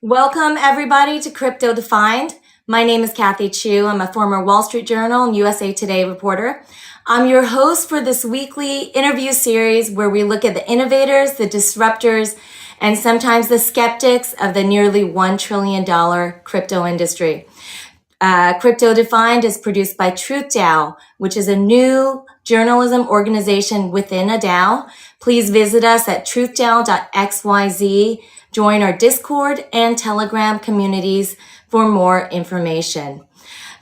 Welcome, everybody, to Crypto Defined. My name is Kathy Chu. I'm a former Wall Street Journal and USA Today reporter. I'm your host for this weekly interview series where we look at the innovators, the disruptors, and sometimes the skeptics of the nearly $1 trillion crypto industry. Crypto Defined is produced by TruthDAO, which is a new journalism organization within a DAO. Please visit us at truthdao.xyz. Join our Discord and Telegram communities for more information.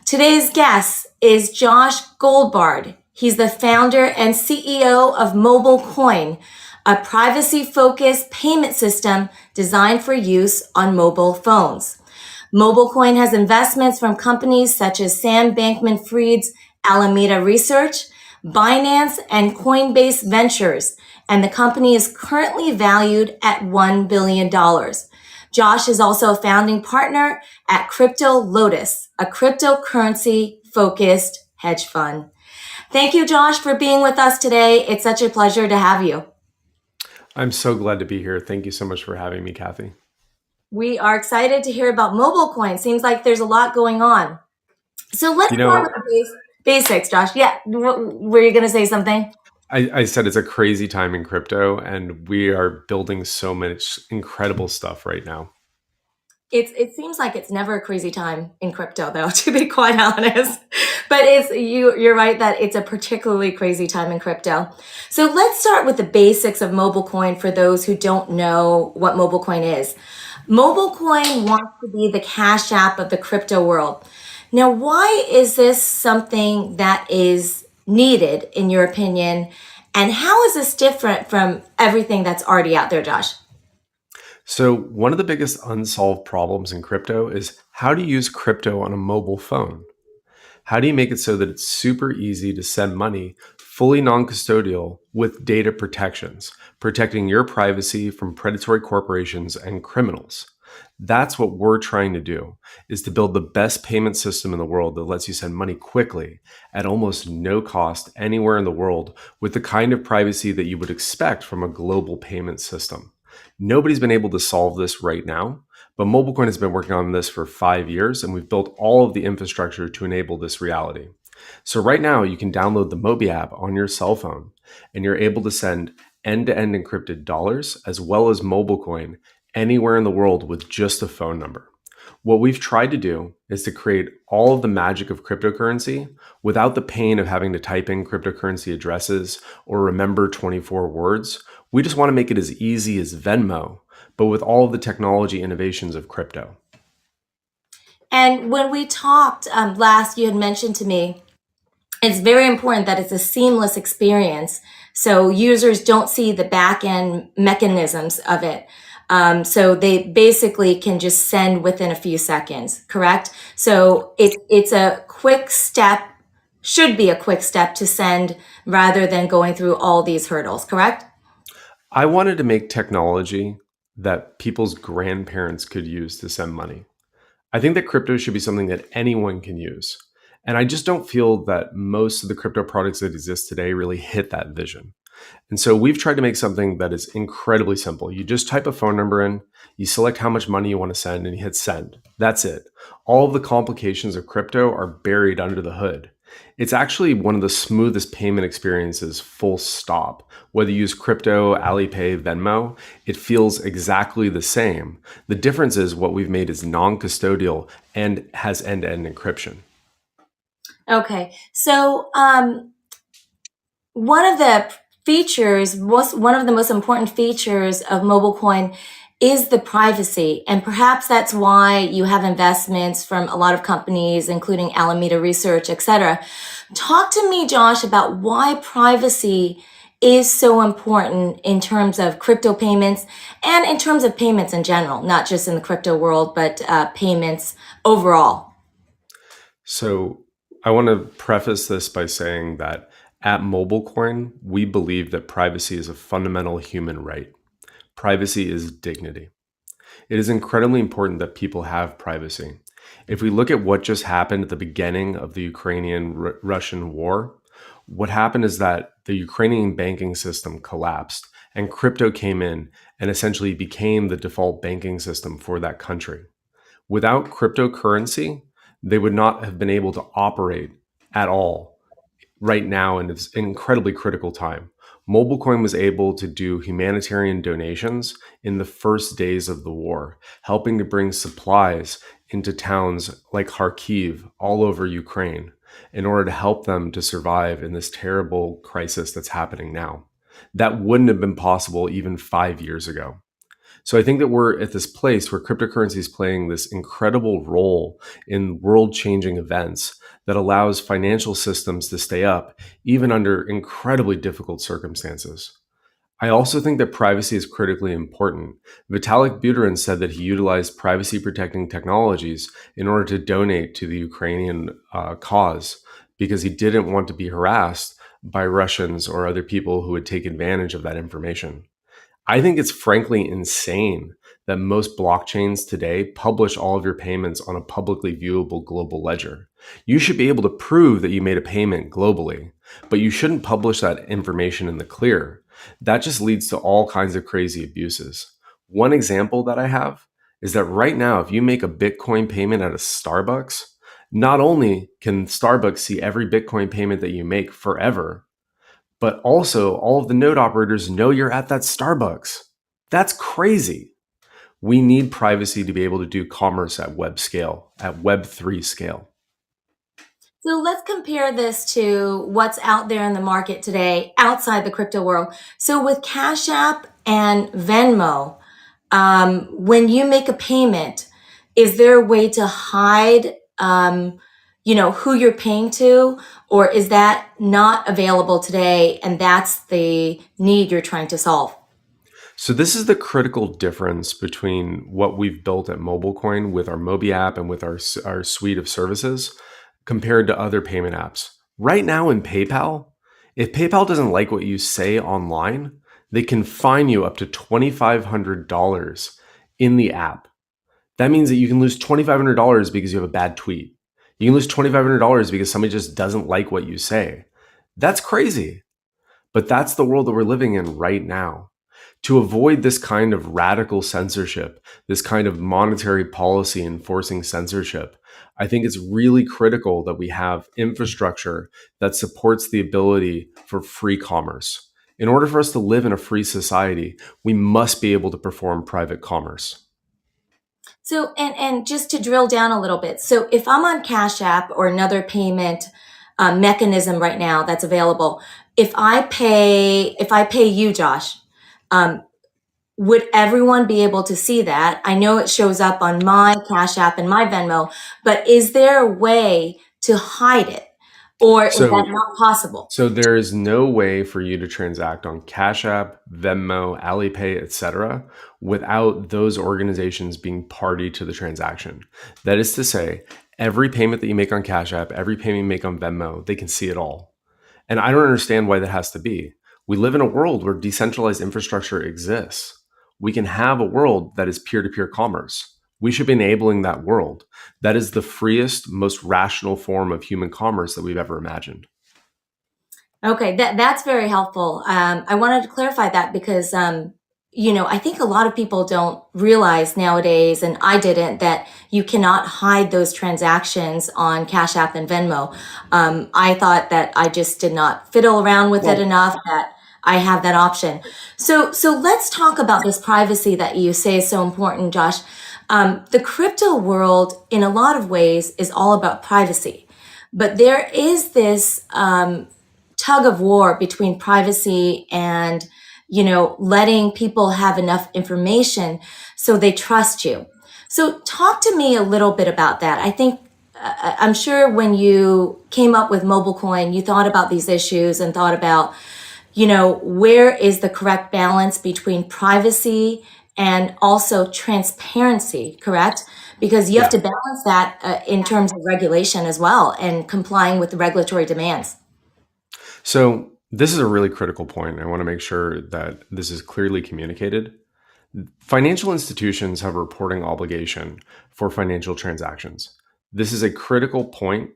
Today's guest is Josh Goldbard. He's the founder and CEO of MobileCoin, a privacy-focused payment system designed for use on mobile phones. MobileCoin has investments from companies such as Sam Bankman-Fried's Alameda Research, Binance, and Coinbase Ventures, and the company is currently valued at $1 billion. Josh is also a founding partner at Crypto Lotus, a cryptocurrency-focused hedge fund. Thank you, Josh, for being with us today. It's such a pleasure to have you. I'm so glad to be here. Thank you so much for having me, Kathy. We are excited to hear about MobileCoin. Seems like there's a lot going on. So let's start with the basics, Josh. Yeah, were you going to say something? I said it's a crazy time in crypto, and we are building so much incredible stuff right now. It seems like it's never a crazy time in crypto, though, to be quite honest. But you're right that it's a particularly crazy time in crypto. So let's start with the basics of MobileCoin for those who don't know what MobileCoin is. MobileCoin wants to be the Cash App of the crypto world. Now, why is this something that is needed, in your opinion? And how is this different from everything that's already out there, Josh? So one of the biggest unsolved problems in crypto is how to use crypto on a mobile phone. How do you make it so that it's super easy to send money fully non-custodial with data protections, protecting your privacy from predatory corporations and criminals? That's what we're trying to do, is to build the best payment system in the world that lets you send money quickly at almost no cost anywhere in the world with the kind of privacy that you would expect from a global payment system. Nobody's been able to solve this right now, but MobileCoin has been working on this for 5 years, and we've built all of the infrastructure to enable this reality. So right now, you can download the Mobi app on your cell phone, and you're able to send end-to-end encrypted dollars as well as MobileCoin anywhere in the world with just a phone number. What we've tried to do is to create all of the magic of cryptocurrency without the pain of having to type in cryptocurrency addresses or remember 24 words. We just want to make it as easy as Venmo, but with all of the technology innovations of crypto. And when we talked last, you had mentioned to me, it's very important that it's a seamless experience. So users don't see the back end mechanisms of it. So they basically can just send within a few seconds, correct? So it's a quick step, should be a quick step to send rather than going through all these hurdles, correct? I wanted to make technology that people's grandparents could use to send money. I think that crypto should be something that anyone can use. And I just don't feel that most of the crypto products that exist today really hit that vision. And so we've tried to make something that is incredibly simple. You just type a phone number in, you select how much money you want to send, and you hit send. That's it. All of the complications of crypto are buried under the hood. It's actually one of the smoothest payment experiences, full stop. Whether you use crypto, Alipay, Venmo, it feels exactly the same. The difference is what we've made is non-custodial and has end-to-end encryption. Okay. So one of the most important features of MobileCoin is the privacy. And perhaps that's why you have investments from a lot of companies, including Alameda Research, et cetera. Talk to me, Josh, about why privacy is so important in terms of crypto payments and in terms of payments in general, not just in the crypto world, but payments overall. So I want to preface this by saying that at MobileCoin, we believe that privacy is a fundamental human right. Privacy is dignity. It is incredibly important that people have privacy. If we look at what just happened at the beginning of the Ukrainian-Russian war, what happened is that the Ukrainian banking system collapsed and crypto came in and essentially became the default banking system for that country. Without cryptocurrency, they would not have been able to operate at all right now in this incredibly critical time. MobileCoin was able to do humanitarian donations in the first days of the war, helping to bring supplies into towns like Kharkiv all over Ukraine in order to help them to survive in this terrible crisis that's happening now. That wouldn't have been possible even 5 years ago. So I think that we're at this place where cryptocurrency is playing this incredible role in world-changing events that allows financial systems to stay up even under incredibly difficult circumstances. I also think that privacy is critically important. Vitalik Buterin said that he utilized privacy protecting technologies in order to donate to the Ukrainian cause because he didn't want to be harassed by Russians or other people who would take advantage of that information. I think it's frankly insane that most blockchains today publish all of your payments on a publicly viewable global ledger. You should be able to prove that you made a payment globally, but you shouldn't publish that information in the clear. That just leads to all kinds of crazy abuses. One example that I have is that right now, if you make a Bitcoin payment at a Starbucks, not only can Starbucks see every Bitcoin payment that you make forever, but also all of the node operators know you're at that Starbucks. That's crazy. We need privacy to be able to do commerce at web scale, at Web3 scale. So let's compare this to what's out there in the market today outside the crypto world. So with Cash App and Venmo, when you make a payment, is there a way to hide, who you're paying to, or is that not available today and that's the need you're trying to solve? So this is the critical difference between what we've built at MobileCoin with our Mobi app and with our suite of services compared to other payment apps. Right now in PayPal, if PayPal doesn't like what you say online, they can fine you up to $2,500 in the app. That means that you can lose $2,500 because you have a bad tweet. You can lose $2,500 because somebody just doesn't like what you say. That's crazy. But that's the world that we're living in right now. To avoid this kind of radical censorship, this kind of monetary policy enforcing censorship, I think it's really critical that we have infrastructure that supports the ability for free commerce. In order for us to live in a free society, we must be able to perform private commerce. So, and just to drill down a little bit. So if I'm on Cash App or another payment mechanism right now that's available, if I pay you, Josh, would everyone be able to see that? I know it shows up on my Cash App and my Venmo, but is there a way to hide it? Or is that not possible? So there is no way for you to transact on Cash App, Venmo, Alipay, etc., without those organizations being party to the transaction. That is to say, every payment that you make on Cash App, every payment you make on Venmo, they can see it all. And I don't understand why that has to be. We live in a world where decentralized infrastructure exists. We can have a world that is peer-to-peer commerce. We should be enabling that world. That is the freest, most rational form of human commerce that we've ever imagined. Okay, that's very helpful. I wanted to clarify that because, I think a lot of people don't realize nowadays, and I didn't, that you cannot hide those transactions on Cash App and Venmo. I thought that I just did not fiddle around with it enough that I have that option. So let's talk about this privacy that you say is so important, Josh. The crypto world, in a lot of ways, is all about privacy, but there is this tug of war between privacy and letting people have enough information so they trust you. So talk to me a little bit about that. I think I'm sure when you came up with MobileCoin, you thought about these issues and thought about where is the correct balance between privacy and also transparency, correct? Because you have to balance that in terms of regulation as well and complying with the regulatory demands. So this is a really critical point. I want to make sure that this is clearly communicated. Financial institutions have a reporting obligation for financial transactions. This is a critical point.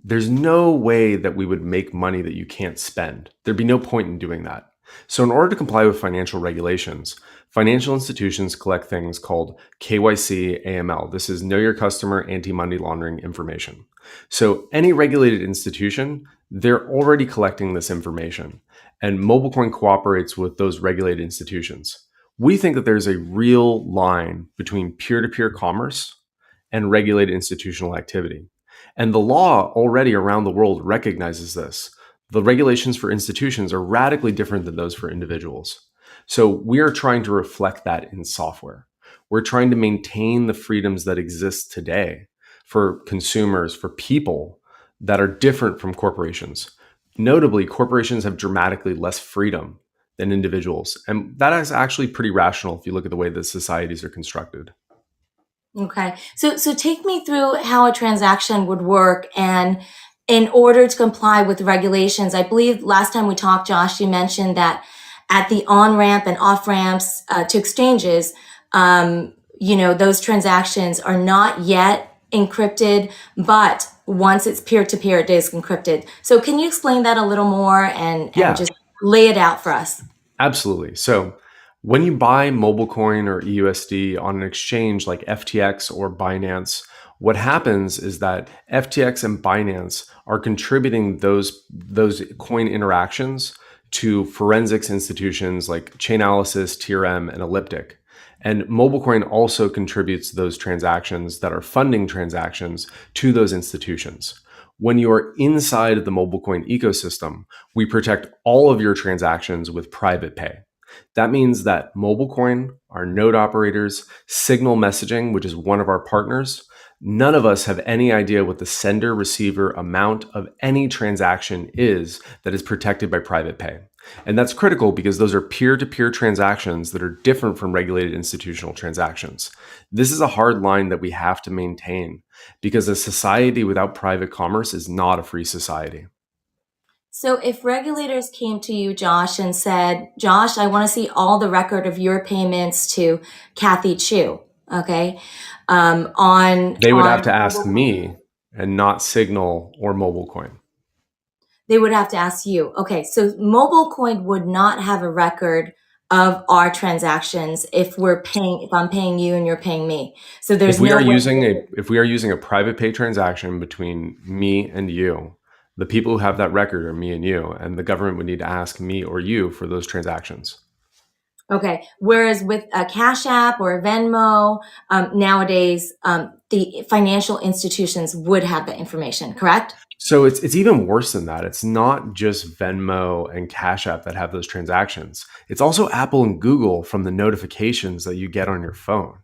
There's no way that we would make money that you can't spend. There'd be no point in doing that. So, in order to comply with financial regulations, financial institutions collect things called KYC AML. This is Know Your Customer Anti Money Laundering information. So, any regulated institution, they're already collecting this information, and MobileCoin cooperates with those regulated institutions. We think that there's a real line between peer to peer commerce and regulated institutional activity. And the law already around the world recognizes this. The regulations for institutions are radically different than those for individuals. So we are trying to reflect that in software. We're trying to maintain the freedoms that exist today for consumers, for people that are different from corporations. Notably, corporations have dramatically less freedom than individuals. And that is actually pretty rational if you look at the way that societies are constructed. Okay. So take me through how a transaction would work. And in order to comply with regulations, I believe last time we talked, Josh, you mentioned that at the on-ramp and off-ramps to exchanges, those transactions are not yet encrypted, but once it's peer-to-peer, it is encrypted. So can you explain that a little more and Yeah. just lay it out for us? Absolutely. So when you buy MobileCoin or eUSD on an exchange like FTX or Binance, what happens is that FTX and Binance are contributing those coin interactions to forensics institutions like Chainalysis, TRM, and Elliptic. And MobileCoin also contributes those transactions that are funding transactions to those institutions. When you are inside of the MobileCoin ecosystem, we protect all of your transactions with private pay. That means that MobileCoin, our node operators, Signal Messaging, which is one of our partners, none of us have any idea what the sender receiver amount of any transaction is that is protected by private pay. And that's critical because those are peer-to-peer transactions that are different from regulated institutional transactions. This is a hard line that we have to maintain because a society without private commerce is not a free society. So if regulators came to you, Josh, and said, Josh, I want to see all the record of your payments to Kathy Chu, okay? They would have to ask me and not Signal or MobileCoin. They would have to ask you. Okay, so MobileCoin would not have a record of our transactions if I'm paying you and you're paying me. So there's If we no are way. using a private pay transaction between me and you, the people who have that record are me and you, and the government would need to ask me or you for those transactions. Okay. Whereas with a Cash App or a Venmo, nowadays, the financial institutions would have the information, correct? So it's even worse than that. It's not just Venmo and Cash App that have those transactions. It's also Apple and Google from the notifications that you get on your phone.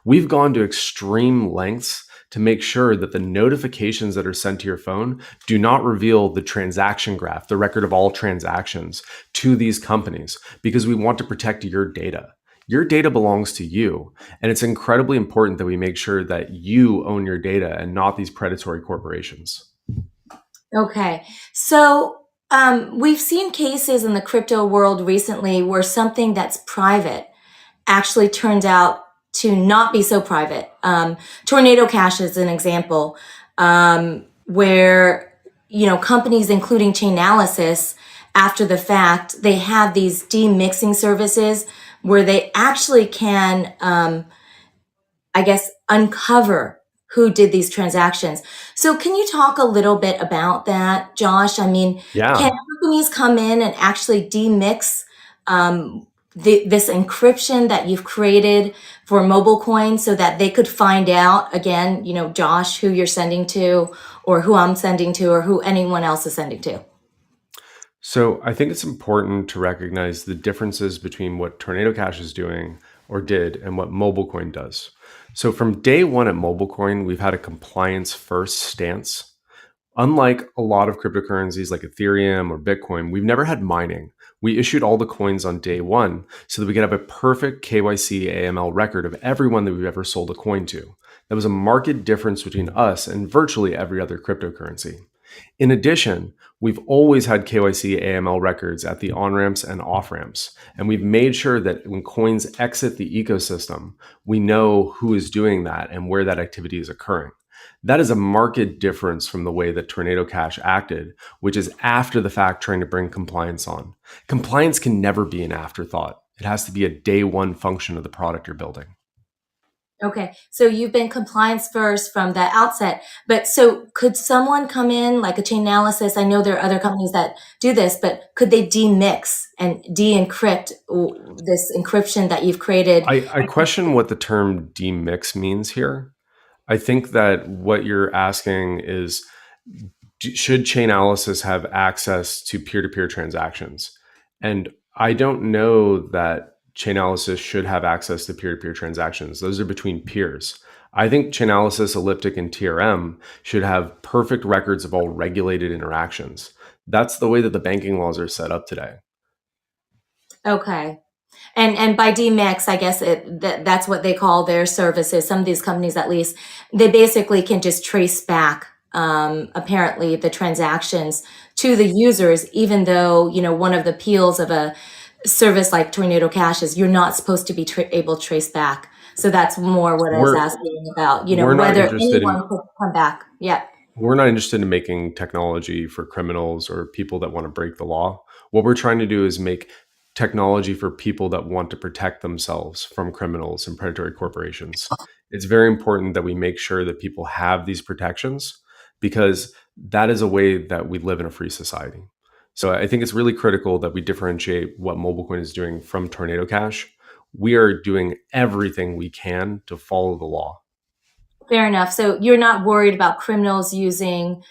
We've gone to extreme lengths to make sure that the notifications that are sent to your phone do not reveal the transaction graph, the record of all transactions to these companies, because we want to protect your data. Your data belongs to you, and it's incredibly important that we make sure that you own your data and not these predatory corporations. Okay. So we've seen cases in the crypto world recently where something that's private actually turned out to not be so private. Tornado Cash is an example where, companies, including Chainalysis, after the fact, they have these demixing services where they actually can, uncover who did these transactions. So can you talk a little bit about that, Josh? I mean, Yeah. can companies come in and actually demix this encryption that you've created for MobileCoin so that they could find out, again, Josh, who you're sending to or who I'm sending to or who anyone else is sending to? So I think it's important to recognize the differences between what Tornado Cash is doing or did and what MobileCoin does. So from day one at MobileCoin, we've had a compliance first stance. Unlike a lot of cryptocurrencies like Ethereum or Bitcoin, we've never had mining. We issued all the coins on day one so that we could have a perfect KYC AML record of everyone that we've ever sold a coin to. That was a marked difference between us and virtually every other cryptocurrency. In addition, we've always had KYC AML records at the on-ramps and off-ramps, and we've made sure that when coins exit the ecosystem, we know who is doing that and where that activity is occurring. That is a marked difference from the way that Tornado Cash acted, which is after the fact trying to bring compliance on. Compliance can never be an afterthought. It has to be a day one function of the product you're building. Okay, so you've been compliance first from the outset, but so could someone come in like a chain analysis? I know there are other companies that do this, but could they demix and de-encrypt this encryption that you've created? I question what the term demix means here. I think that what you're asking is, should Chainalysis have access to peer-to-peer transactions? And I don't know that Chainalysis should have access to peer-to-peer transactions. Those are between peers. I think Chainalysis, Elliptic, and TRM should have perfect records of all regulated interactions. That's the way that the banking laws are set up today. Okay. And by DMX, I guess that's what they call their services. Some of these companies, at least, they basically can just trace back, apparently, the transactions to the users, even though, one of the appeals of a service like Tornado Cash is you're not supposed to be able to trace back. So that's more what I was We're asking about, we're not whether interested anyone in could come back. Yeah. we're not interested in making technology for criminals or people that want to break the law. What we're trying to do is make technology for people that want to protect themselves from criminals and predatory corporations. It's very important that we make sure that people have these protections because that is a way that we live in a free society. So I think it's really critical that we differentiate what MobileCoin is doing from Tornado Cash. We are doing everything we can to follow the law. Fair enough. So you're not worried about criminals using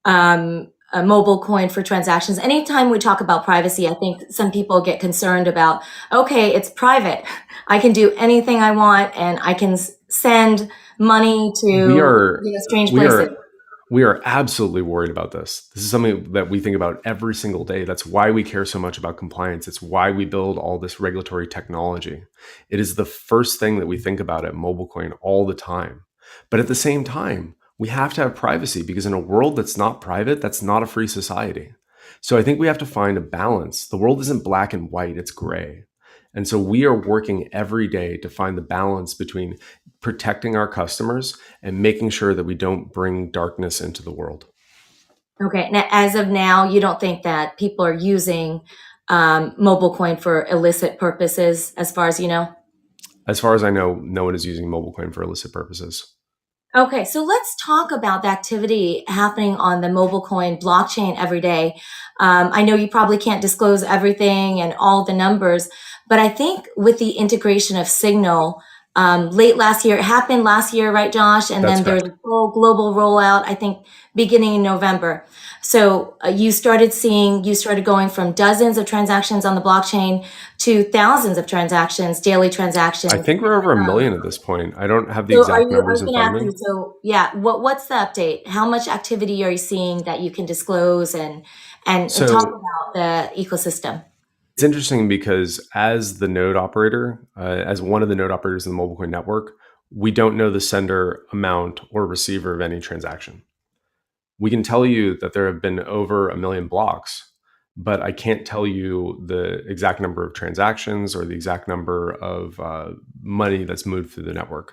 a mobile coin for transactions. Anytime we talk about privacy, I think some people get concerned about, okay, it's private. I can do anything I want and I can send money to We are strange we places. are we are absolutely worried about this. This is something that we think about every single day. That's why we care so much about compliance. It's why we build all this regulatory technology. It is the first thing that we think about at MobileCoin all the time. But at the same time, we have to have privacy because in a world that's not private, that's not a free society. So I think we have to find a balance. The world isn't black and white, it's gray. And so we are working every day to find the balance between protecting our customers and making sure that we don't bring darkness into the world. Okay. Now, as of now, you don't think that people are using mobile coin for illicit purposes, as far as you know? As far as I know, no one is using MobileCoin for illicit purposes. Okay, so let's talk about the activity happening on the MobileCoin blockchain every day. I know you probably can't disclose everything and all the numbers, but I think with the integration of Signal late last year, it happened last year, right, Josh? And That's then there was correct. a full global rollout, I think, beginning in November. So you started going from dozens of transactions on the blockchain to thousands of transactions, daily I transactions. think we're over a million at this point. I don't have the So exact I numbers was in going to front ask of you, me. so yeah, what's the update? How much activity are you seeing that you can disclose and talk So about the ecosystem? it's interesting because as the node operator, as one of the node operators in the MobileCoin network, we don't know the sender amount or receiver of any transaction. We can tell you that there have been over a million blocks, but I can't tell you the exact number of transactions or the exact number of money that's moved through the network.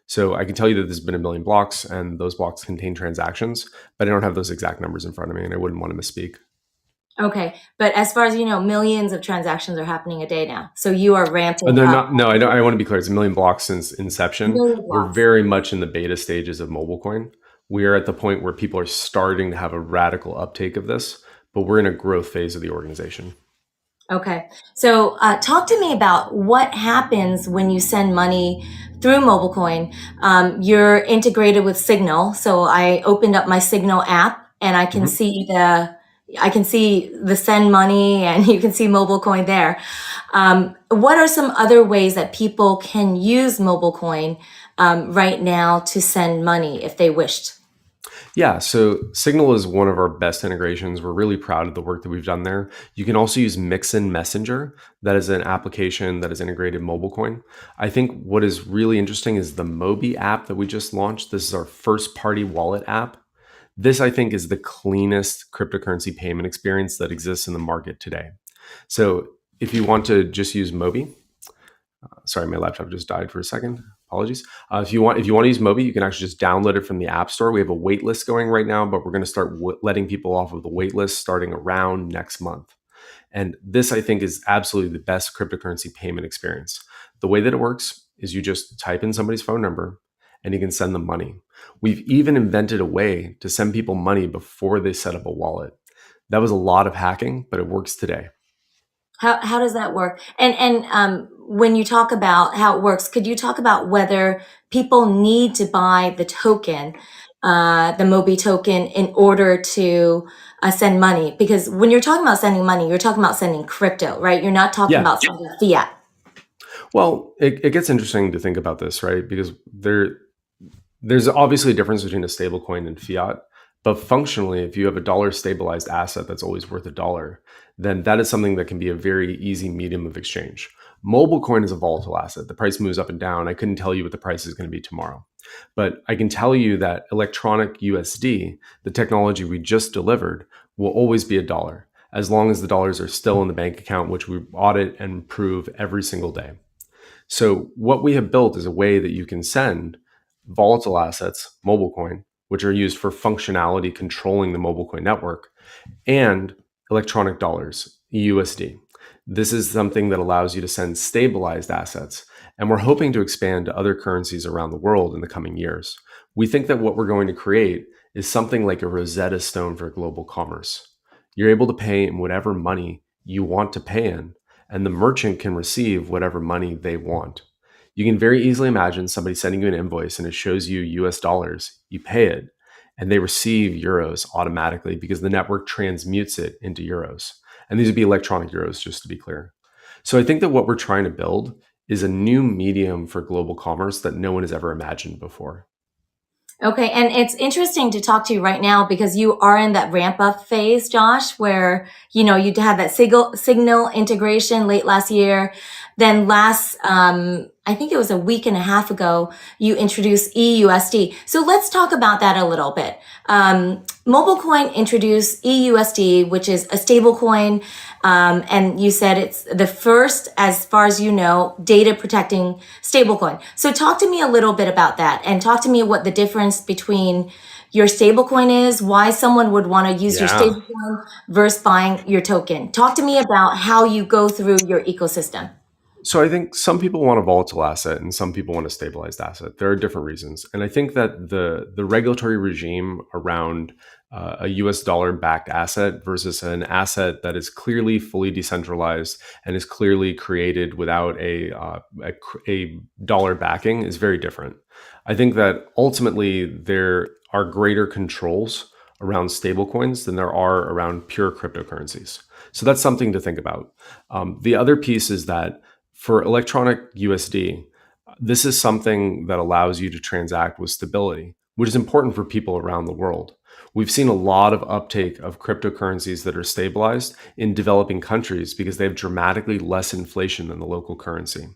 So I can tell you that there's been a million blocks and those blocks contain transactions, but I don't have those exact numbers in front of me and I wouldn't want to misspeak. Okay, but as far as you know, millions of transactions are happening a day now. So you are ramping They're up not, no, I don't, I want to be clear. It's a million blocks since inception. million We're blocks. very much in the beta stages of MobileCoin. We are at the point where people are starting to have a radical uptake of this, but we're in a growth phase of the organization. Okay, so talk to me about what happens when you send money through MobileCoin. You're integrated with Signal, so I opened up my Signal app and Mhm. I can see the send money, and you can see MobileCoin there. What are some other ways that people can use MobileCoin right now to send money if they wished? Yeah, so Signal is one of our best integrations. We're really proud of the work that we've done there. You can also use Mixin Messenger. That is an application that is integrated MobileCoin. I think what is really interesting is the Mobi app that we just launched. This is our first party wallet app. This, I think, is the cleanest cryptocurrency payment experience that exists in the market today. So if you want to just use Mobi, sorry, my laptop just died for a second. Apologies. If you want to use Mobi, you can actually just download it from the App Store. We have a wait list going right now, but we're going to start letting people off of the wait list starting around next month. And this, I think, is absolutely the best cryptocurrency payment experience. The way that it works is you just type in somebody's phone number and you can send them money. We've even invented a way to send people money before they set up a wallet. That was a lot of hacking, but it works today. How does that work? And when you talk about how it works, could you talk about whether people need to buy the token, the Mobi token, in order to send money? Because when you're talking about sending money, you're talking about sending crypto, right? You're not talking Yeah. about sending fiat. Well, it gets interesting to think about this, right? Because there's obviously a difference between a stablecoin and fiat. But functionally, if you have a dollar stabilized asset that's always worth $1, then that is something that can be a very easy medium of exchange. MobileCoin is a volatile asset. The price moves up and down. I couldn't tell you what the price is going to be tomorrow. But I can tell you that electronic USD, the technology we just delivered, will always be $1, as long as the dollars are still in the bank account, which we audit and prove every single day. So what we have built is a way that you can send volatile assets, MobileCoin, which are used for functionality controlling the MobileCoin network, and electronic dollars, eUSD. This is something that allows you to send stabilized assets, and we're hoping to expand to other currencies around the world in the coming years. We think that what we're going to create is something like a Rosetta Stone for global commerce. You're able to pay in whatever money you want to pay in, and the merchant can receive whatever money they want. You can very easily imagine somebody sending you an invoice and it shows you US dollars. You pay it and they receive euros automatically because the network transmutes it into euros. And these would be electronic euros, just to be clear. So I think that what we're trying to build is a new medium for global commerce that no one has ever imagined before. Okay, and it's interesting to talk to you right now because you are in that ramp up phase, Josh, where you had that signal integration late last year. Then I think it was a week and a half ago, you introduced eUSD. So let's talk about that a little bit. MobileCoin introduced eUSD, which is a stablecoin, and you said it's the first, as far as you know, data protecting stablecoin. So talk to me a little bit about that, and talk to me what the difference between your stablecoin is, why someone would want to use your stablecoin versus buying your token. Talk to me about how you go through your ecosystem. So I think some people want a volatile asset and some people want a stabilized asset. There are different reasons. And I think that the regulatory regime around a US dollar backed asset versus an asset that is clearly fully decentralized and is clearly created without a dollar backing is very different. I think that ultimately there are greater controls around stablecoins than there are around pure cryptocurrencies. So that's something to think about. The other piece is that for electronic USD, this is something that allows you to transact with stability, which is important for people around the world. We've seen a lot of uptake of cryptocurrencies that are stabilized in developing countries because they have dramatically less inflation than the local currency.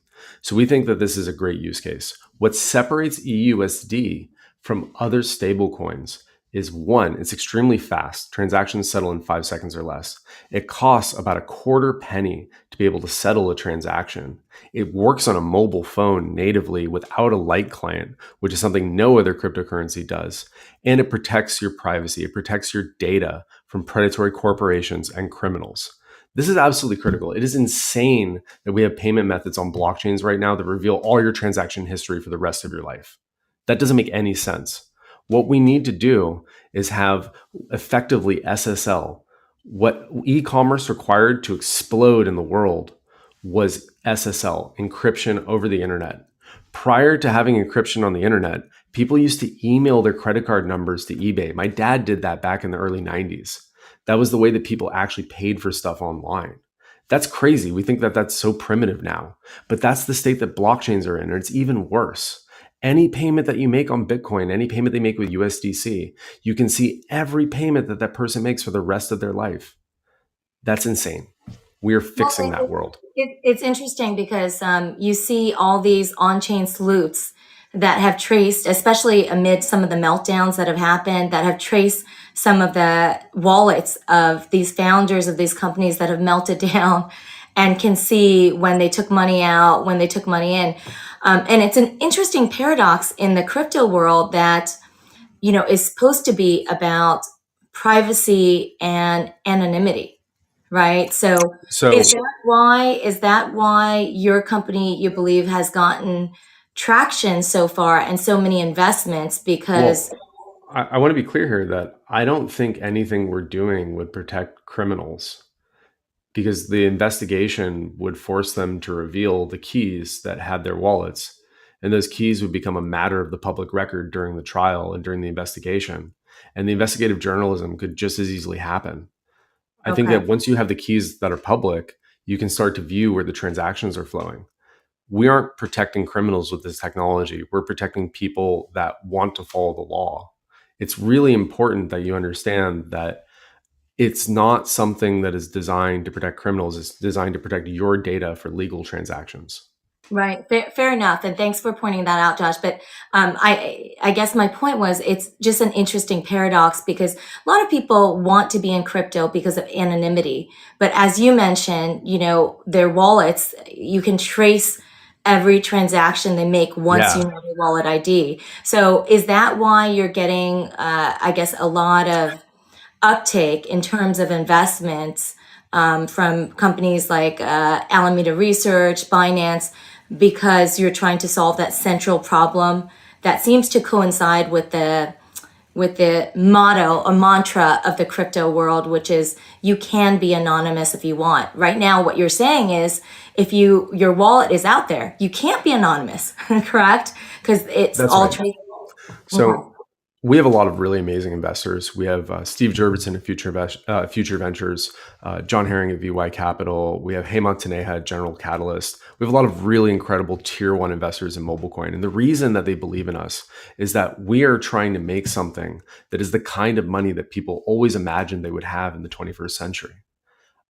So we think that this is a great use case. What separates eUSD from other stablecoins is one, it's extremely fast. Transactions settle in 5 seconds or less. It costs about a quarter penny to be able to settle a transaction. It works on a mobile phone natively without a light client, which is something no other cryptocurrency does. And it protects your privacy. It protects your data from predatory corporations and criminals. This is absolutely critical. It is insane that we have payment methods on blockchains right now that reveal all your transaction history for the rest of your life. That doesn't make any sense. What we need to do is have effectively SSL. What e-commerce required to explode in the world was SSL, encryption over the internet. Prior to having encryption on the internet, people used to email their credit card numbers to eBay. My dad did that back in the early 90s. That was the way that people actually paid for stuff online. That's crazy. We think that that's so primitive now, but that's the state that blockchains are in, and it's even worse. Any payment that you make on Bitcoin, any payment they make with USDC, you can see every payment that that person makes for the rest of their life. That's insane. We are fixing that world. It's interesting because you see all these on-chain sleuths that have traced, especially amid some of the meltdowns that have happened, that have traced some of the wallets of these founders of these companies that have melted down. and can see when they took money out, when they took money in. And it's an interesting paradox in the crypto world that, is supposed to be about privacy and anonymity, right? So is So, that why your company, you believe, has gotten traction so far and so many investments? Because well, I want to be clear here that I don't think anything we're doing would protect criminals because the investigation would force them to reveal the keys that had their wallets. And those keys would become a matter of the public record during the trial and during the investigation. And the investigative journalism could just as easily happen. I think okay. that once you have the keys that are public, you can start to view where the transactions are flowing. We aren't protecting criminals with this technology. We're protecting people that want to follow the law. It's really important that you understand that it's not something that is designed to protect criminals. It's designed to protect your data for legal transactions. Right. Fair enough. And thanks for pointing that out, Josh. But I guess my point was it's just an interesting paradox because a lot of people want to be in crypto because of anonymity. But as you mentioned, their wallets, you can trace every transaction they make once you Yeah, know their wallet ID. So is that why you're getting, I guess, a lot of uptake in terms of investments from companies like Alameda Research, Binance, because you're trying to solve that central problem that seems to coincide with the motto or mantra of the crypto world, which is you can be anonymous if you want. Right now, what you're saying is if your wallet is out there, you can't be anonymous, correct? Because it's that's all right. traceable. Okay. So we have a lot of really amazing investors. We have Steve Jurvetson at Future Ventures, John Herring at VY Capital. We have Hemant Taneja at General Catalyst. We have a lot of really incredible tier one investors in MobileCoin. And the reason that they believe in us is that we are trying to make something that is the kind of money that people always imagined they would have in the 21st century.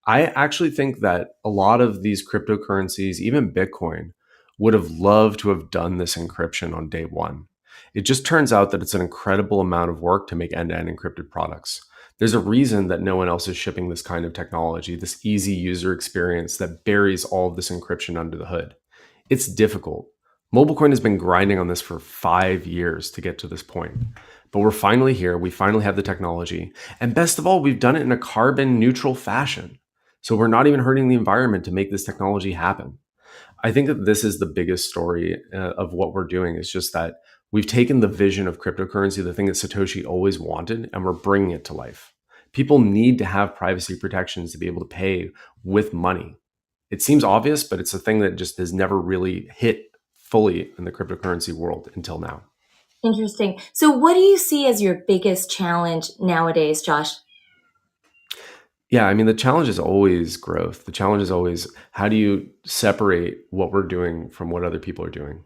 I actually think that a lot of these cryptocurrencies, even Bitcoin, would have loved to have done this encryption on day one. It just turns out that it's an incredible amount of work to make end to end encrypted products. There's a reason that no one else is shipping this kind of technology, this easy user experience that buries all of this encryption under the hood. It's difficult. MobileCoin has been grinding on this for 5 years to get to this point. But we're finally here. We finally have the technology. And best of all, we've done it in a carbon neutral fashion. So we're not even hurting the environment to make this technology happen. I think that this is the biggest story of what we're doing is just that we've taken the vision of cryptocurrency, the thing that Satoshi always wanted, and we're bringing it to life. People need to have privacy protections to be able to pay with money. It seems obvious, but it's a thing that just has never really hit fully in the cryptocurrency world until now. Interesting. So, what do you see as your biggest challenge nowadays, Josh? Yeah, I mean, the challenge is always growth. The challenge is always how do you separate what we're doing from what other people are doing?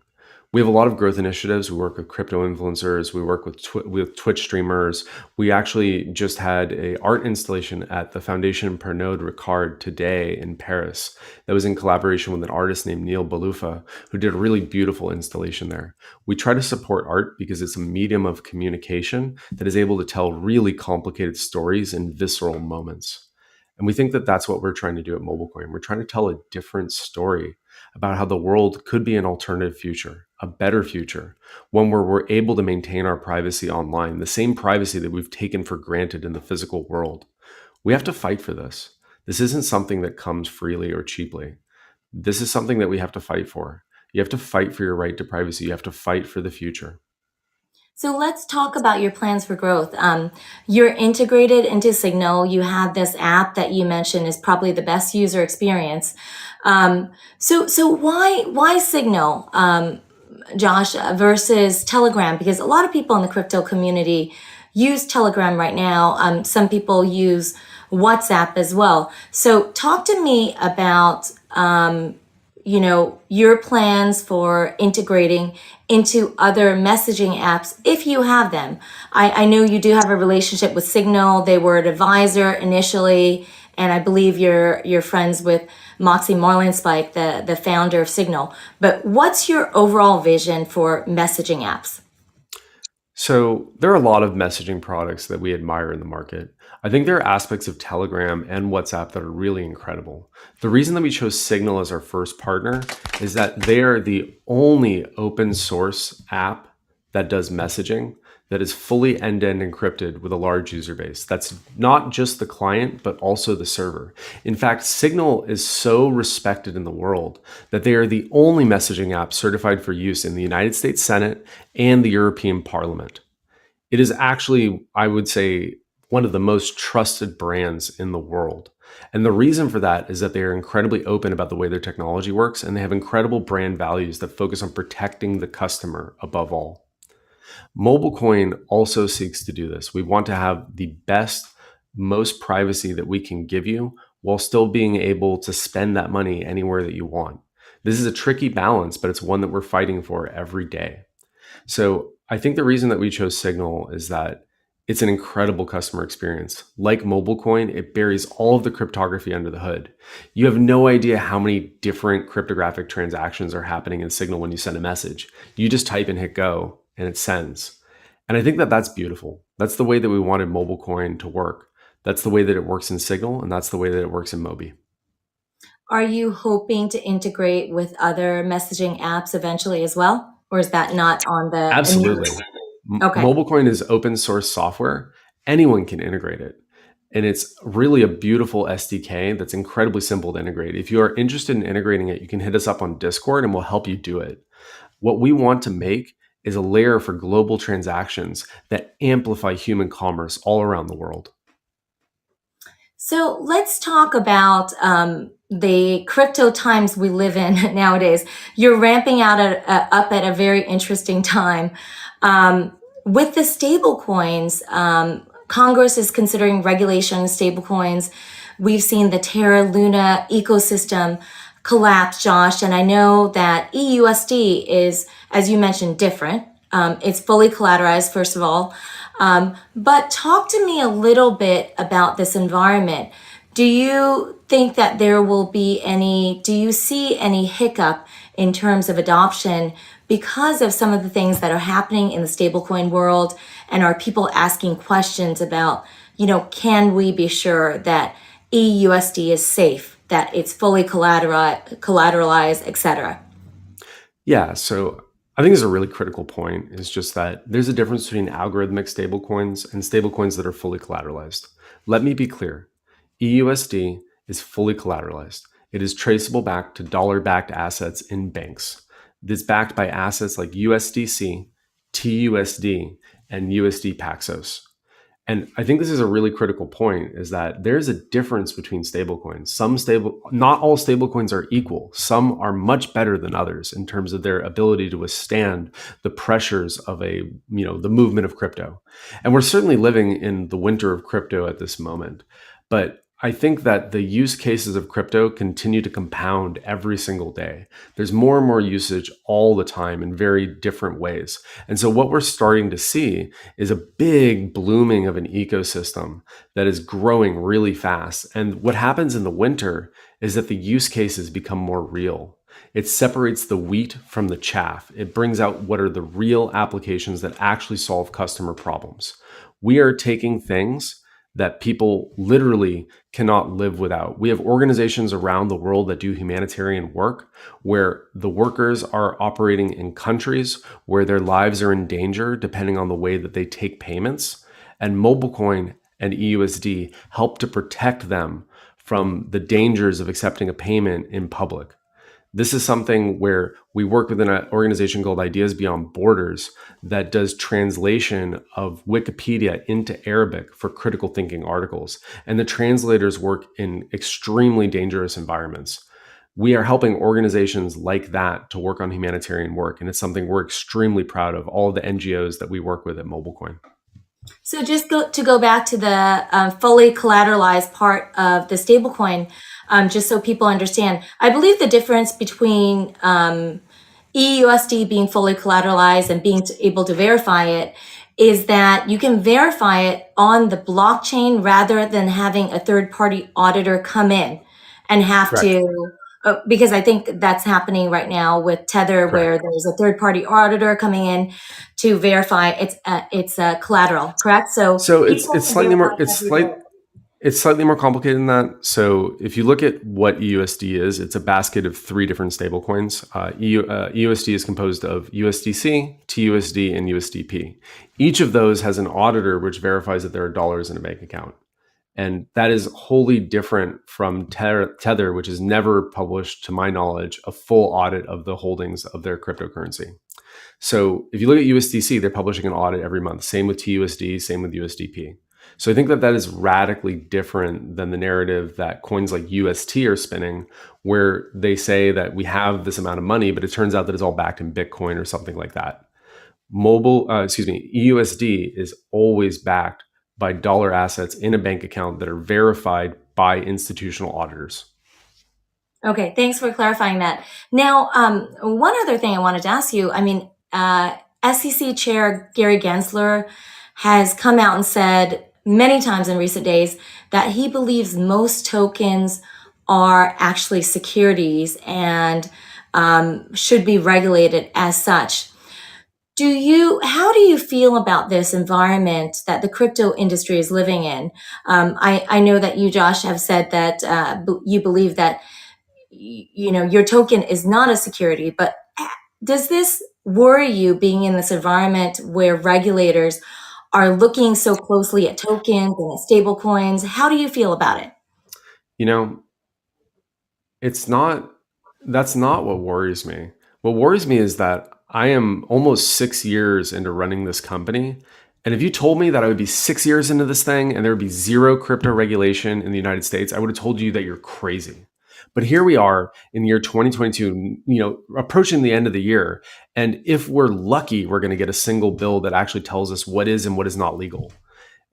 We have a lot of growth initiatives. We work with crypto influencers. We work with Twitch streamers. We actually just had a art installation at the Foundation Pernod Ricard today in Paris that was in collaboration with an artist named Neil Balufa, who did a really beautiful installation there. We try to support art because it's a medium of communication that is able to tell really complicated stories in visceral moments. And we think that that's what we're trying to do at MobileCoin. We're trying to tell a different story about how the world could be an alternative future, a better future, one where we're able to maintain our privacy online, the same privacy that we've taken for granted in the physical world. We have to fight for this. This isn't something that comes freely or cheaply. This is something that we have to fight for. You have to fight for your right to privacy. You have to fight for the future. So let's talk about your plans for growth. You're integrated into Signal. You have this app that you mentioned is probably the best user experience. So why Signal, Josh, versus Telegram? Because a lot of people in the crypto community use Telegram right now. Some people use WhatsApp as well. So talk to me about your plans for integrating into other messaging apps if you have them. I know you do have a relationship with Signal. They were an advisor initially, and I believe you're friends with Moxie Marlinspike, the founder of Signal. But what's your overall vision for messaging apps? So there are a lot of messaging products that we admire in the market. I think there are aspects of Telegram and WhatsApp that are really incredible. The reason that we chose Signal as our first partner is that they are the only open source app that does messaging that is fully end-to-end encrypted with a large user base. That's not just the client, but also the server. In fact, Signal is so respected in the world that they are the only messaging app certified for use in the United States Senate and the European Parliament. It is actually, I would say, one of the most trusted brands in the world. And the reason for that is that they are incredibly open about the way their technology works, and they have incredible brand values that focus on protecting the customer above all. MobileCoin also seeks to do this. We want to have the best, most privacy that we can give you while still being able to spend that money anywhere that you want. This is a tricky balance, but it's one that we're fighting for every day. So I think the reason that we chose Signal is that it's an incredible customer experience. Like MobileCoin, it buries all of the cryptography under the hood. You have no idea how many different cryptographic transactions are happening in Signal when you send a message. You just type and hit go and it sends. And I think that that's beautiful. That's the way that we wanted MobileCoin to work. That's the way that it works in Signal, and that's the way that it works in Mobi. Are you hoping to integrate with other messaging apps eventually as well? Or is that not on the Absolutely. Okay. MobileCoin is open source software. Anyone can integrate it. And it's really a beautiful SDK that's incredibly simple to integrate. If you are interested in integrating it, you can hit us up on Discord and we'll help you do it. What we want to make is a layer for global transactions that amplify human commerce all around the world. So let's talk about the crypto times we live in nowadays. You're ramping up at a very interesting time. With the stablecoins, Congress is considering regulation of stablecoins. We've seen the Terra Luna ecosystem collapse, Josh, and I know that eUSD is, as you mentioned, different. It's fully collateralized, first of all. But talk to me a little bit about this environment. Do you think that there will be do you see any hiccup in terms of adoption because of some of the things that are happening in the stablecoin world? And are people asking questions about, can we be sure that eUSD is safe, that it's fully collateralized, et cetera? Yeah, so I think it's a really critical point is just that there's a difference between algorithmic stablecoins and stablecoins that are fully collateralized. Let me be clear. eUSD is fully collateralized. It is traceable back to dollar-backed assets in banks. It's backed by assets like USDC, TUSD, and USD Paxos. And I think this is a really critical point is that there's a difference between stablecoins. Not all stablecoins are equal. Some are much better than others in terms of their ability to withstand the pressures of the movement of crypto. And we're certainly living in the winter of crypto at this moment. But I think that the use cases of crypto continue to compound every single day. There's more and more usage all the time in very different ways. And so what we're starting to see is a big blooming of an ecosystem that is growing really fast. And what happens in the winter is that the use cases become more real. It separates the wheat from the chaff. It brings out what are the real applications that actually solve customer problems. We are taking things that people literally cannot live without. We have organizations around the world that do humanitarian work where the workers are operating in countries where their lives are in danger depending on the way that they take payments. And MobileCoin and eUSD help to protect them from the dangers of accepting a payment in public. This is something where we work with an organization called Ideas Beyond Borders that does translation of Wikipedia into Arabic for critical thinking articles. And the translators work in extremely dangerous environments. We are helping organizations like that to work on humanitarian work. And it's something we're extremely proud of, all of the NGOs that we work with at MobileCoin. So just to go back to the fully collateralized part of the stablecoin, just so people understand, I believe the difference between eUSD being fully collateralized and being able to verify it is that you can verify it on the blockchain rather than having a third-party auditor come in and have Correct. to, because I think that's happening right now with Tether, Correct. where there's a third-party auditor coming in to verify its collateral. Correct. So it's slightly more. It's slightly more complicated than that. So if you look at what eUSD is, it's a basket of three different stablecoins. eUSD is composed of USDC, TUSD, and USDP. Each of those has an auditor which verifies that there are dollars in a bank account. And that is wholly different from Tether, which has never published, to my knowledge, a full audit of the holdings of their cryptocurrency. So if you look at USDC, they're publishing an audit every month. Same with TUSD, same with USDP. So I think that that is radically different than the narrative that coins like UST are spinning, where they say that we have this amount of money, but it turns out that it's all backed in Bitcoin or something like that. EUSD is always backed by dollar assets in a bank account that are verified by institutional auditors. Okay, thanks for clarifying that. Now, one other thing I wanted to ask you, SEC Chair Gary Gensler has come out and said many times in recent days that he believes most tokens are actually securities and should be regulated as such. How do you feel about this environment that the crypto industry is living in? I know that you, Josh, have said that you believe that your token is not a security, but does this worry you being in this environment where regulators are looking so closely at tokens and at stable coins? How do you feel about it? You know, it's not, that's not what worries me. What worries me is that I am almost 6 years into running this company. And if you told me that I would be 6 years into this thing and there would be zero crypto regulation in the United States, I would have told you that you're crazy. But here we are in the year 2022, approaching the end of the year. And if we're lucky, we're going to get a single bill that actually tells us what is and what is not legal.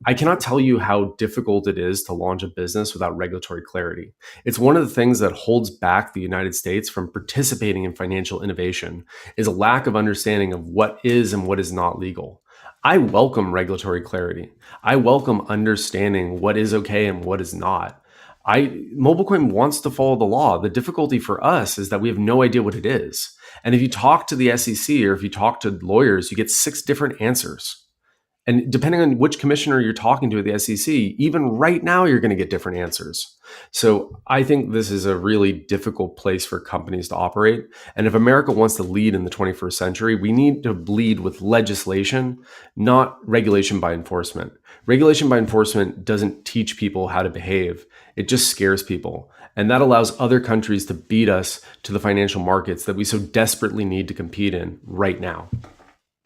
I cannot tell you how difficult it is to launch a business without regulatory clarity. It's one of the things that holds back the United States from participating in financial innovation is a lack of understanding of what is and what is not legal. I welcome regulatory clarity. I welcome understanding what is okay and what is not. MobileCoin wants to follow the law. The difficulty for us is that we have no idea what it is. And if you talk to the SEC or if you talk to lawyers, you get 6 different answers. And depending on which commissioner you're talking to at the SEC, even right now, you're going to get different answers. So I think this is a really difficult place for companies to operate. And if America wants to lead in the 21st century, we need to lead with legislation, not regulation by enforcement. Regulation by enforcement doesn't teach people how to behave. It just scares people. And that allows other countries to beat us to the financial markets that we so desperately need to compete in right now.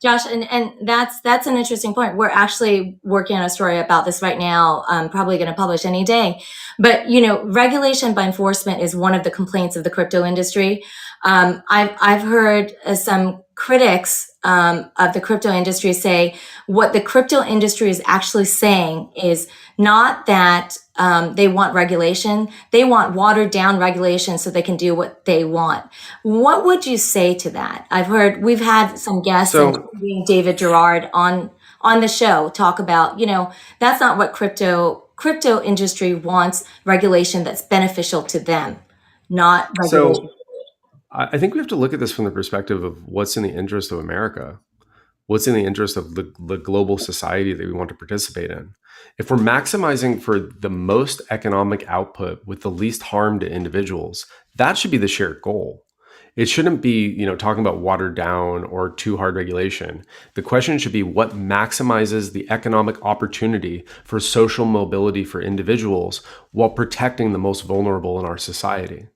Josh, and that's an interesting point. We're actually working on a story about this right now, probably going to publish any day. But, regulation by enforcement is one of the complaints of the crypto industry. I've heard some critics of the crypto industry say what the crypto industry is actually saying is not that they want regulation. They want watered down regulation so they can do what they want. What would you say to that? We've had some guests, including David Gerard, on the show talk about, that's not what crypto industry wants, regulation that's beneficial to them, not regulation. So I think we have to look at this from the perspective of what's in the interest of America. What's in the interest of the global society that we want to participate in? If we're maximizing for the most economic output with the least harm to individuals, that should be the shared goal. It shouldn't be, talking about watered down or too hard regulation. The question should be what maximizes the economic opportunity for social mobility for individuals while protecting the most vulnerable in our society.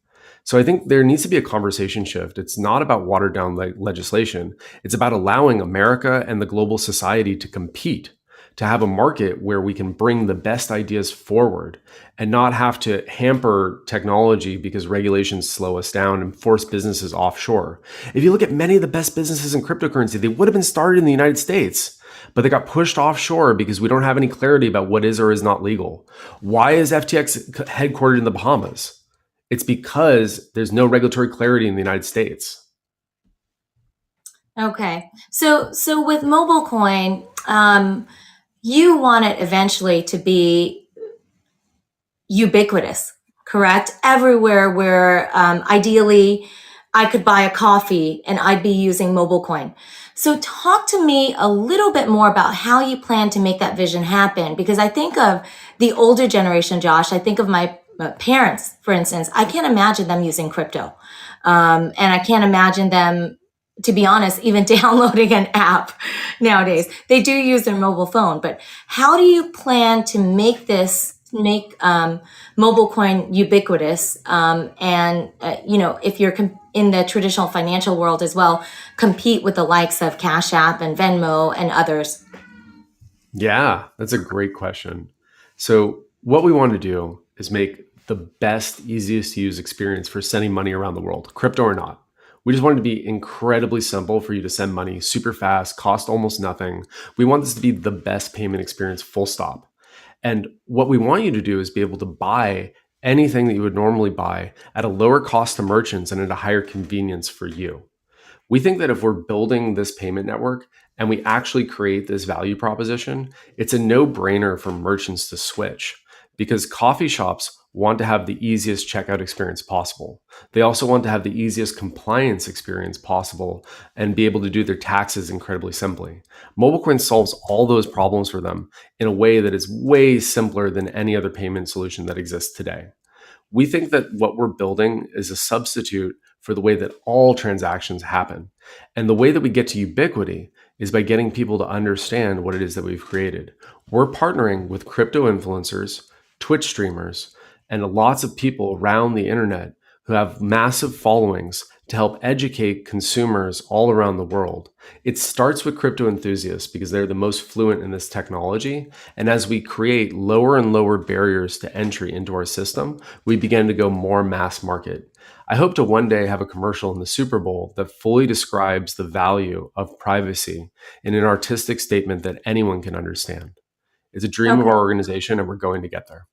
So I think there needs to be a conversation shift. It's not about watered down legislation. It's about allowing America and the global society to compete, to have a market where we can bring the best ideas forward and not have to hamper technology because regulations slow us down and force businesses offshore. If you look at many of the best businesses in cryptocurrency, they would have been started in the United States, but they got pushed offshore because we don't have any clarity about what is or is not legal. Why is FTX headquartered in the Bahamas? It's because there's no regulatory clarity in the United States. Okay. So with MobileCoin, you want it eventually to be ubiquitous, correct? Everywhere where ideally I could buy a coffee and I'd be using MobileCoin. So talk to me a little bit more about how you plan to make that vision happen. Because I think of the older generation, Josh. I think of my parents, for instance. I can't imagine them using crypto. And I can't imagine them, to be honest, even downloading an app nowadays. They do use their mobile phone, but how do you plan to make MobileCoin ubiquitous? If you're in the traditional financial world as well, compete with the likes of Cash App and Venmo and others. Yeah, that's a great question. So, what we want to do is make the best, easiest to use experience for sending money around the world, crypto or not. We just want it to be incredibly simple for you to send money, super fast, cost almost nothing. We want this to be the best payment experience, full stop. And what we want you to do is be able to buy anything that you would normally buy at a lower cost to merchants and at a higher convenience for you. We think that if we're building this payment network and we actually create this value proposition, it's a no brainer for merchants to switch because coffee shops want to have the easiest checkout experience possible. They also want to have the easiest compliance experience possible and be able to do their taxes incredibly simply. MobileCoin solves all those problems for them in a way that is way simpler than any other payment solution that exists today. We think that what we're building is a substitute for the way that all transactions happen. And the way that we get to ubiquity is by getting people to understand what it is that we've created. We're partnering with crypto influencers, Twitch streamers, and lots of people around the internet who have massive followings to help educate consumers all around the world. It starts with crypto enthusiasts because they're the most fluent in this technology. And as we create lower and lower barriers to entry into our system, we begin to go more mass market. I hope to one day have a commercial in the Super Bowl that fully describes the value of privacy in an artistic statement that anyone can understand. It's a dream of our organization, and we're going to get there.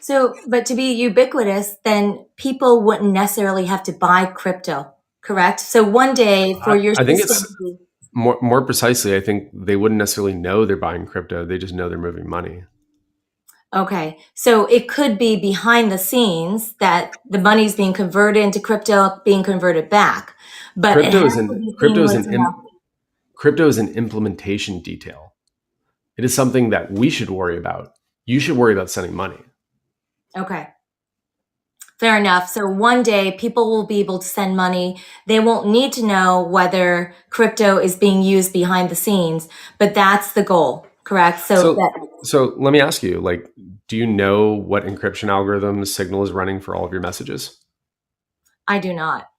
So, but to be ubiquitous, then people wouldn't necessarily have to buy crypto, correct? So one day for your I think system it's more precisely, I think they wouldn't necessarily know they're buying crypto. They just know they're moving money. Okay. So it could be behind the scenes that the money's being converted into crypto, being converted back. But it Crypto has is to an be crypto is seamless an enough. crypto is an implementation detail. It is something that we should worry about. You should worry about sending money. Okay. Fair enough. So one day people will be able to send money. They won't need to know whether crypto is being used behind the scenes, but that's the goal, correct? So let me ask you, like, do you know what encryption algorithms Signal is running for all of your messages? I do not.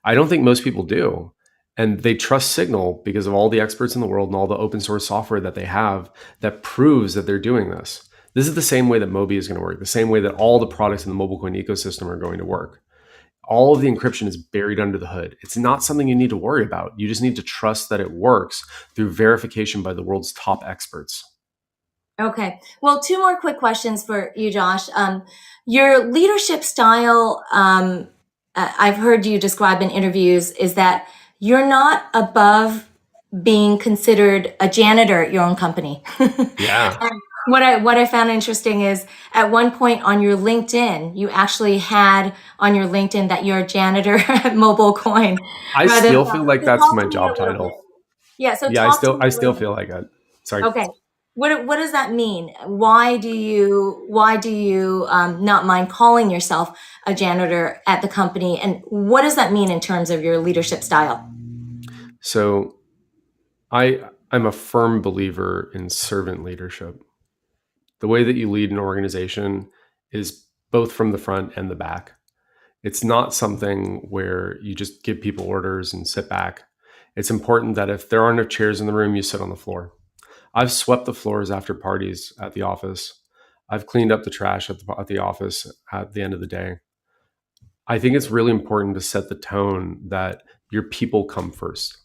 I don't think most people do. And they trust Signal because of all the experts in the world and all the open source software that they have that proves that they're doing this. This is the same way that Mobi is going to work, the same way that all the products in the MobileCoin ecosystem are going to work. All of the encryption is buried under the hood. It's not something you need to worry about. You just need to trust that it works through verification by the world's top experts. Okay. Well, two more quick questions for you, Josh. Your leadership style, I've heard you describe in interviews, is that you're not above being considered a janitor at your own company. Yeah. And what I found interesting is at one point on your LinkedIn, you actually had on your LinkedIn that you're a janitor at MobileCoin. I still feel like So that's talk my to me a job little title. bit. Yeah, so Yeah, I talk to still me I a still little bit. feel like it. Sorry. Okay. What does that mean? Why do you not mind calling yourself a janitor at the company? And what does that mean in terms of your leadership style? So I'm a firm believer in servant leadership. The way that you lead an organization is both from the front and the back. It's not something where you just give people orders and sit back. It's important that if there aren't enough chairs in the room, you sit on the floor. I've swept the floors after parties at the office. I've cleaned up the trash at the office at the end of the day. I think it's really important to set the tone that your people come first.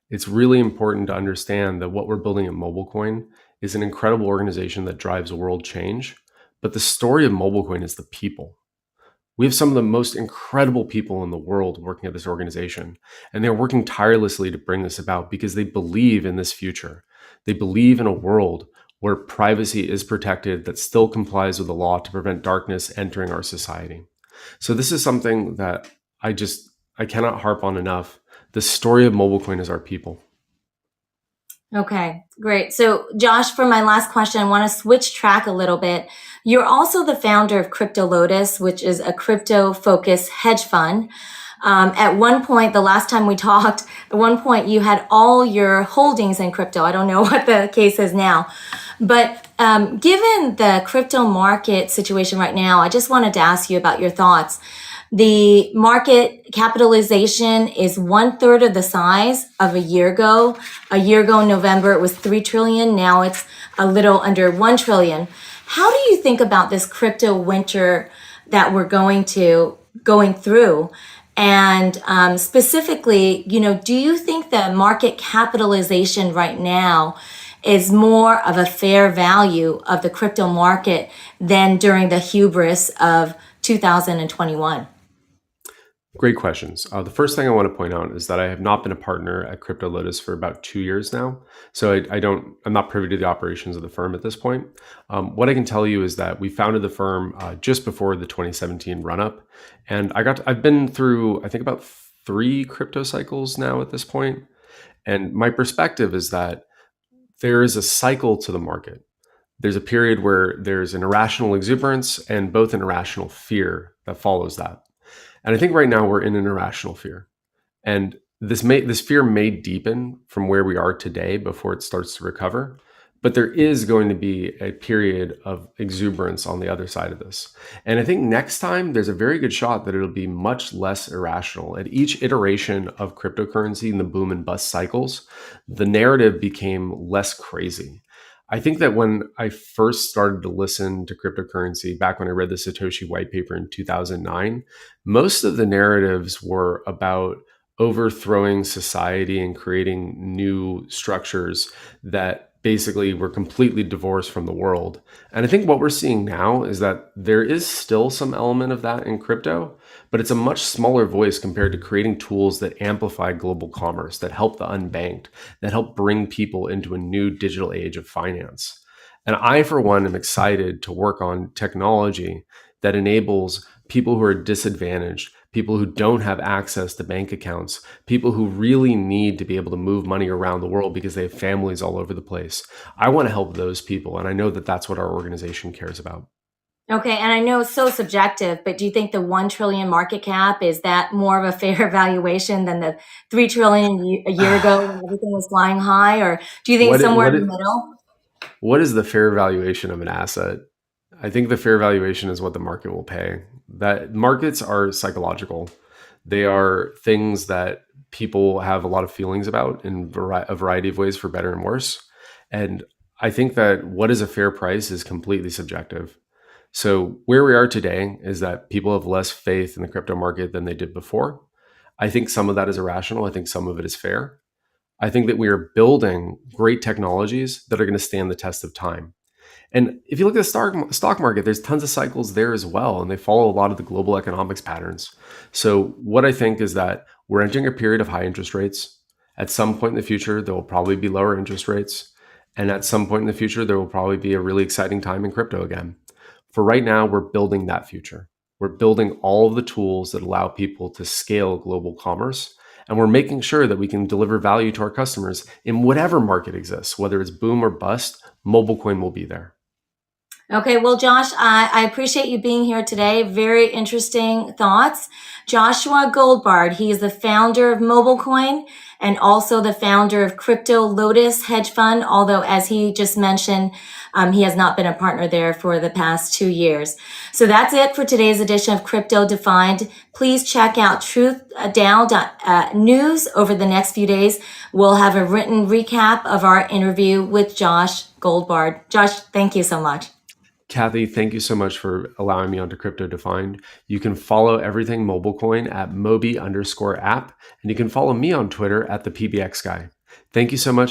It's really important to understand that what we're building at MobileCoin is an incredible organization that drives world change. But the story of MobileCoin is the people. We have some of the most incredible people in the world working at this organization, and they're working tirelessly to bring this about because they believe in this future. They believe in a world where privacy is protected that still complies with the law to prevent darkness entering our society. So this is something that I just I cannot harp on enough. The story of MobileCoin is our people. Okay, great. So, Josh, for my last question, I want to switch track a little bit. You're also the founder of Crypto Lotus, which is a crypto focused hedge fund. At one point, the last time we talked, at one point you had all your holdings in crypto. I don't know what the case is now. But given the crypto market situation right now, I just wanted to ask you about your thoughts. The market capitalization is 1/3 of the size of a year ago. A year ago in November, it was 3 trillion. Now it's a little under 1 trillion. How do you think about this crypto winter that we're going through? And specifically, do you think the market capitalization right now is more of a fair value of the crypto market than during the hubris of 2021? Great questions. The first thing I want to point out is that I have not been a partner at Crypto Lotus for about 2 years now. So I'm not privy to the operations of the firm at this point. What I can tell you is that we founded the firm just before the 2017 run up. And I've been through, I think, about 3 crypto cycles now at this point. And my perspective is that there is a cycle to the market. There's a period where there's an irrational exuberance and both an irrational fear that follows that. And I think right now we're in an irrational fear. And this fear may deepen from where we are today before it starts to recover. But there is going to be a period of exuberance on the other side of this. And I think next time there's a very good shot that it'll be much less irrational. At each iteration of cryptocurrency in the boom and bust cycles, the narrative became less crazy. I think that when I first started to listen to cryptocurrency, back when I read the Satoshi white paper in 2009, most of the narratives were about overthrowing society and creating new structures that basically were completely divorced from the world. And I think what we're seeing now is that there is still some element of that in crypto, but it's a much smaller voice compared to creating tools that amplify global commerce, that help the unbanked, that help bring people into a new digital age of finance. And I, for one, am excited to work on technology that enables people who are disadvantaged, people who don't have access to bank accounts, people who really need to be able to move money around the world because they have families all over the place. I want to help those people, and I know that that's what our organization cares about. Okay, and I know it's so subjective, but do you think the 1 trillion market cap, is that more of a fair valuation than the 3 trillion a year ago when everything was flying high? Or do you think it's somewhere in the middle? What is the fair valuation of an asset? I think the fair valuation is what the market will pay. That markets are psychological. They are things that people have a lot of feelings about in a variety of ways, for better and worse. And I think that what is a fair price is completely subjective. So where we are today is that people have less faith in the crypto market than they did before. I think some of that is irrational. I think some of it is fair. I think that we are building great technologies that are going to stand the test of time. And if you look at the stock market, there's tons of cycles there as well, and they follow a lot of the global economics patterns. So what I think is that we're entering a period of high interest rates. At some point in the future, there will probably be lower interest rates. And at some point in the future, there will probably be a really exciting time in crypto again. For right now, we're building that future. We're building all of the tools that allow people to scale global commerce. And we're making sure that we can deliver value to our customers in whatever market exists, whether it's boom or bust, MobileCoin will be there. Okay, well, Josh, I appreciate you being here today. Very interesting thoughts. Joshua Goldbard, he is the founder of MobileCoin and also the founder of Crypto Lotus hedge fund, although as he just mentioned, he has not been a partner there for the past 2 years. So that's it for today's edition of Crypto Defined. Please check out truthdow.news over the next few days. We'll have a written recap of our interview with Josh Goldbard. Josh, thank you so much. Kathy, thank you so much for allowing me onto Crypto Defined. You can follow everything MobileCoin at Mobi_app, and you can follow me on Twitter at the PBX guy. Thank you so much.